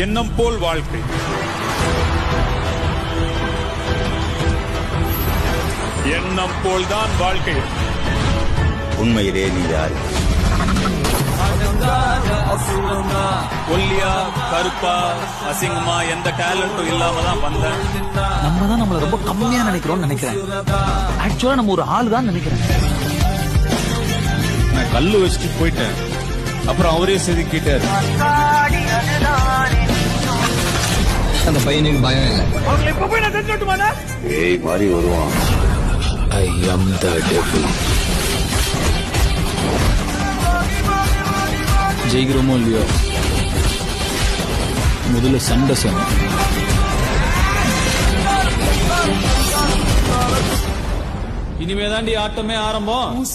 எண்ணம் போல் வாழ்க்கை. எண்ணம் போல்தான் வாழ்க்கை. உண்மையிலே நீ யார்? ஒல்லியா, கருப்பா, அசிங்கமா, எந்த டேலண்டும் இல்லாம தான் வந்தேன். நம்ம தான் நம்மள ரொம்ப கம்மியா நினைக்கிறோம்னு நினைக்கிறேன். ஆக்சுவலா நம்ம ஒரு ஆள் தான் நினைக்கிறேன். நான் கல்லு வச்சுட்டு போயிட்டேன். அப்புறம் அவரே செதுக்கிட்டாரு. அந்த பையனுக்கு பயம் இல்லை. ஏய் மாதிரி வருவான். I am the devil. ஜெயிக்கிறோமோ இல்லையோ, முதல்ல சண்டை செய்யணும். இனிமேதாண்டி ஆட்டமே ஆரம்பம்.